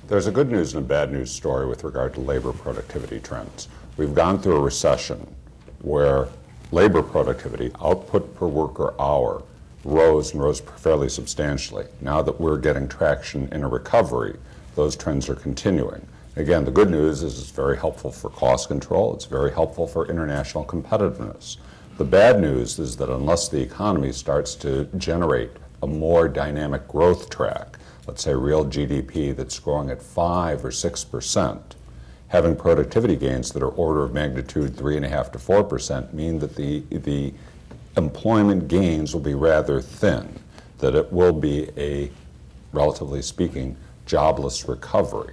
There's a good news and a bad news story with regard to labor productivity trends. We've gone through a recession where labor productivity, output per worker hour, rose fairly substantially. Now that we're getting traction in a recovery, those trends are continuing. Again, the good news is it's very helpful for cost control. It's very helpful for international competitiveness. The bad news is that unless the economy starts to generate a more dynamic growth track, let's say real GDP that's growing at 5 or 6%, having productivity gains that are order of magnitude 3.5 to 4% mean that the employment gains will be rather thin, that it will be a, relatively speaking, jobless recovery.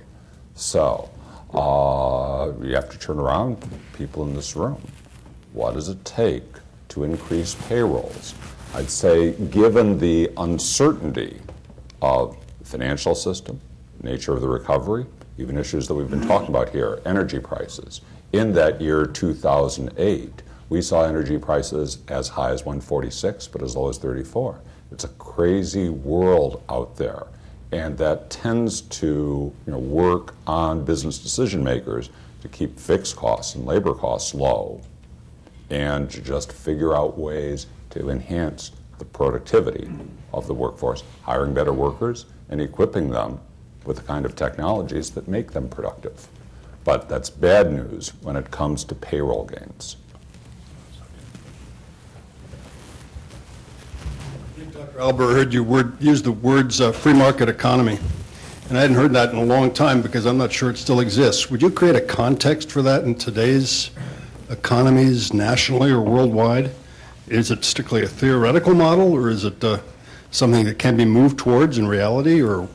So you have to turn around, people in this room. What does it take to increase payrolls? I'd say, given the uncertainty of the financial system, nature of the recovery, even issues that we've been talking about here, energy prices. In that year 2008, we saw energy prices as high as 146, but as low as 34. It's a crazy world out there. And that tends to work on business decision makers to keep fixed costs and labor costs low and to just figure out ways to enhance the productivity of the workforce, hiring better workers and equipping them with the kind of technologies that make them productive. But that's bad news when it comes to payroll gains. Dr. Aliber, I heard you use the words free market economy, and I hadn't heard that in a long time because I'm not sure it still exists. Would you create a context for that in today's economies, nationally or worldwide? Is it strictly a theoretical model, or is it something that can be moved towards in reality, or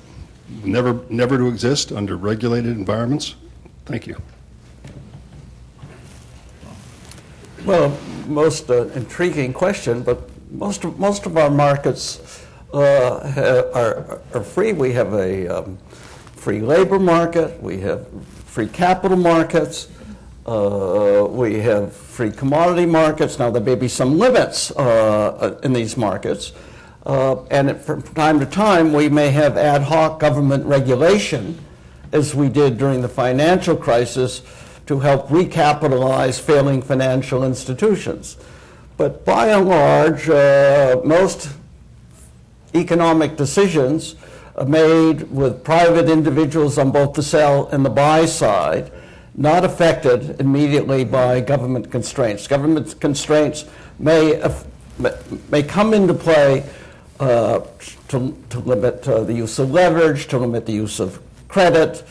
never to exist under regulated environments? Thank you. Well, most intriguing question, but most of our markets are free. We have a free labor market. We have free capital markets. We have free commodity markets. Now, there may be some limits in these markets. And from time to time, we may have ad hoc government regulation, as we did during the financial crisis, to help recapitalize failing financial institutions. But by and large, most economic decisions are made with private individuals on both the sell and the buy side, not affected immediately by government constraints. Government constraints may come into play to limit the use of leverage, to limit the use of credit,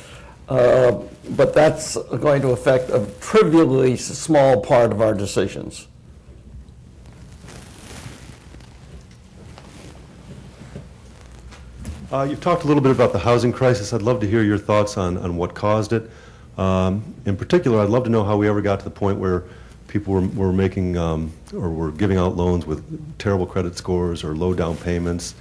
but that's going to affect a trivially small part of our decisions. You've talked a little bit about the housing crisis. I'd love to hear your thoughts on what caused it. In particular, I'd love to know how we ever got to the point where people were making or were giving out loans with terrible credit scores or low down payments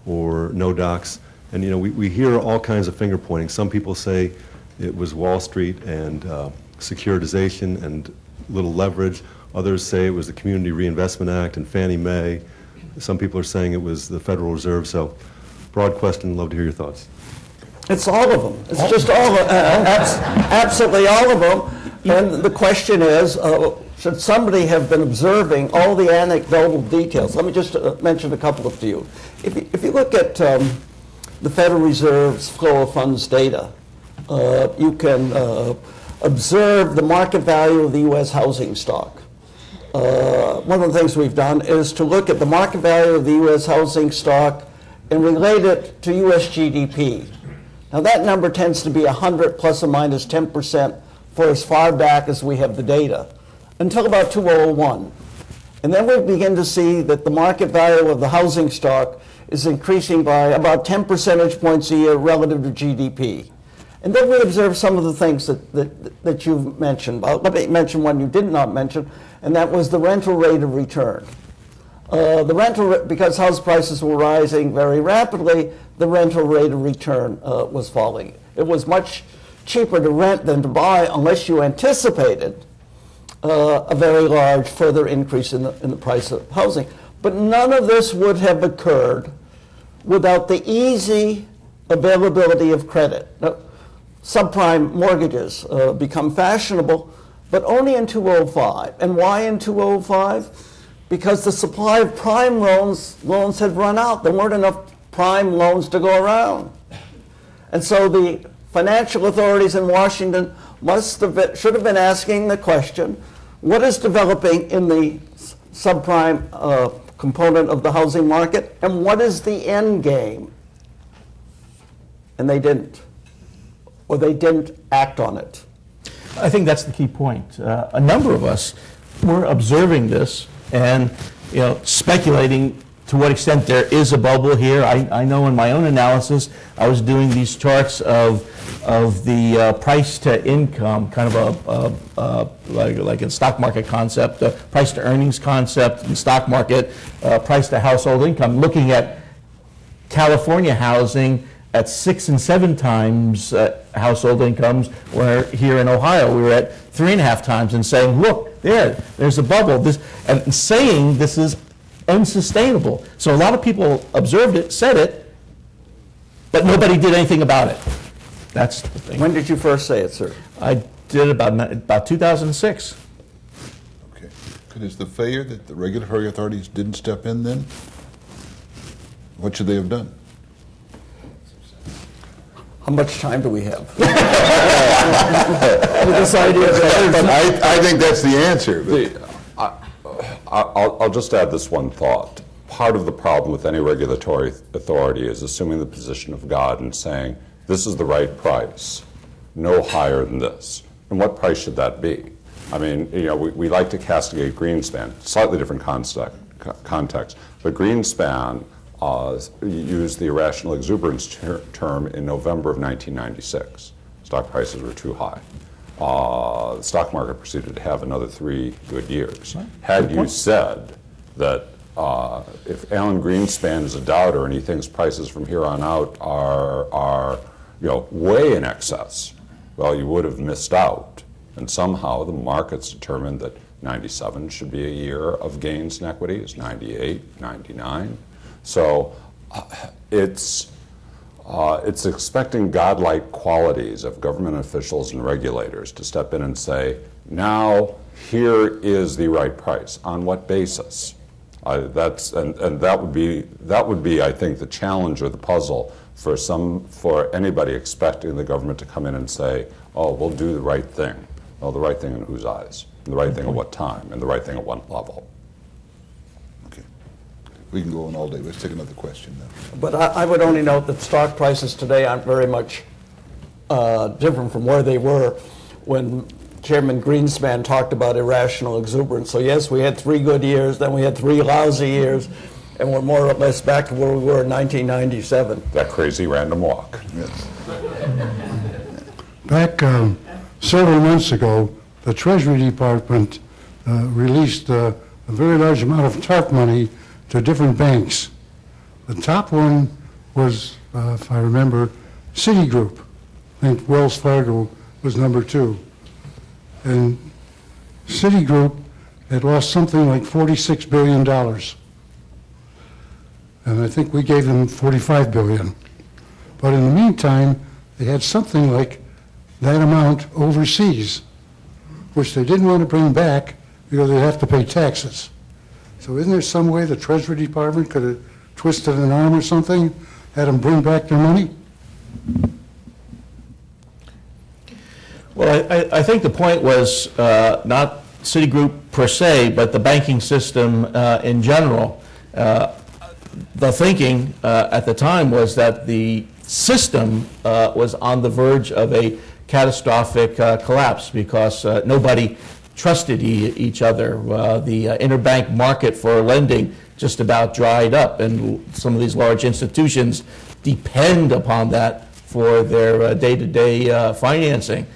or no docs. And we hear all kinds of finger pointing. Some people say it was Wall Street and securitization and little leverage. Others say it was the Community Reinvestment Act and Fannie Mae. Some people are saying it was the Federal Reserve. So, broad question, love to hear your thoughts. It's all of them. It's just all of absolutely all of them. And the question is, should somebody have been observing all the anecdotal details? Let me just mention a couple of to you. If you look at the Federal Reserve's flow of funds data, you can observe the market value of the U.S. housing stock. One of the things we've done is to look at the market value of the U.S. housing stock and relate it to U.S. GDP. Now that number tends to be 100 plus or minus 10% for as far back as we have the data, until about 2001. And then we begin to see that the market value of the housing stock is increasing by about 10 percentage points a year relative to GDP. And then we observe some of the things that you've mentioned. Let me mention one you did not mention, and that was the rental rate of return. Because house prices were rising very rapidly, the rental rate of return was falling. It was much cheaper to rent than to buy unless you anticipated a very large further increase in the price of housing. But none of this would have occurred without the easy availability of credit. Now, subprime mortgages become fashionable, but only in 2005. And why in 2005? Because the supply of prime loans had run out. There weren't enough prime loans to go around. And so the financial authorities in Washington should have been asking the question, what is developing in the subprime component of the housing market, and what is the end game? And they didn't, or they didn't act on it. I think that's the key point. A number of us were observing this and speculating to what extent there is a bubble here. I know in my own analysis, I was doing these charts of the price to income, kind of like a stock market concept, price to earnings concept in stock market, price to household income, looking at California housing at 6 and 7 times household incomes, where here in Ohio we were at 3.5 times, and saying, look, there's a bubble, and saying this is unsustainable. So a lot of people observed it, said it, but nobody did anything about it. That's the thing. When did you first say it, sir? I did about 2006. Okay. And is the failure that the regulatory authorities didn't step in then? What should they have done? How much time do we have? With this idea that I think that's the answer. I'll just add this one thought. Part of the problem with any regulatory authority is assuming the position of God and saying, this is the right price, no higher than this. And what price should that be? I mean, we like to castigate Greenspan, slightly different context, but Greenspan used the irrational exuberance term in November of 1996. Stock prices were too high. The stock market proceeded to have another 3 good years. Right. Had you said that if Alan Greenspan is a doubter and he thinks prices from here on out are way in excess, well, you would have missed out. And somehow the markets determined that 97 should be a year of gains in equities, 98, 99. So it's expecting godlike qualities of government officials and regulators to step in and say, now here is the right price. On what basis? That would be, I think, the challenge or the puzzle for anybody expecting the government to come in and say, oh, we'll do the right thing. Well, the right thing in whose eyes? And the right thing at what time? And the right thing at what level? Okay. We can go on all day. Let's take another question then. But I would only note that stock prices today aren't very much different from where they were when Chairman Greenspan talked about irrational exuberance. So yes, we had 3 good years, then we had 3 lousy years, and we're more or less back to where we were in 1997. That crazy random walk. Yes. Back several months ago, the Treasury Department released a very large amount of TARP money to different banks. The top one was, if I remember, Citigroup. I think Wells Fargo was number 2. And Citigroup had lost something like $46 billion. And I think we gave them $45 billion. But in the meantime, they had something like that amount overseas, which they didn't want to bring back because they'd have to pay taxes. So isn't there some way the Treasury Department could have twisted an arm or something, had them bring back their money? Well, I think the point was not Citigroup per se, but the banking system in general. The thinking at the time was that the system was on the verge of a catastrophic collapse because nobody trusted each other. The interbank market for lending just about dried up, and some of these large institutions depend upon that for their day-to-day financing.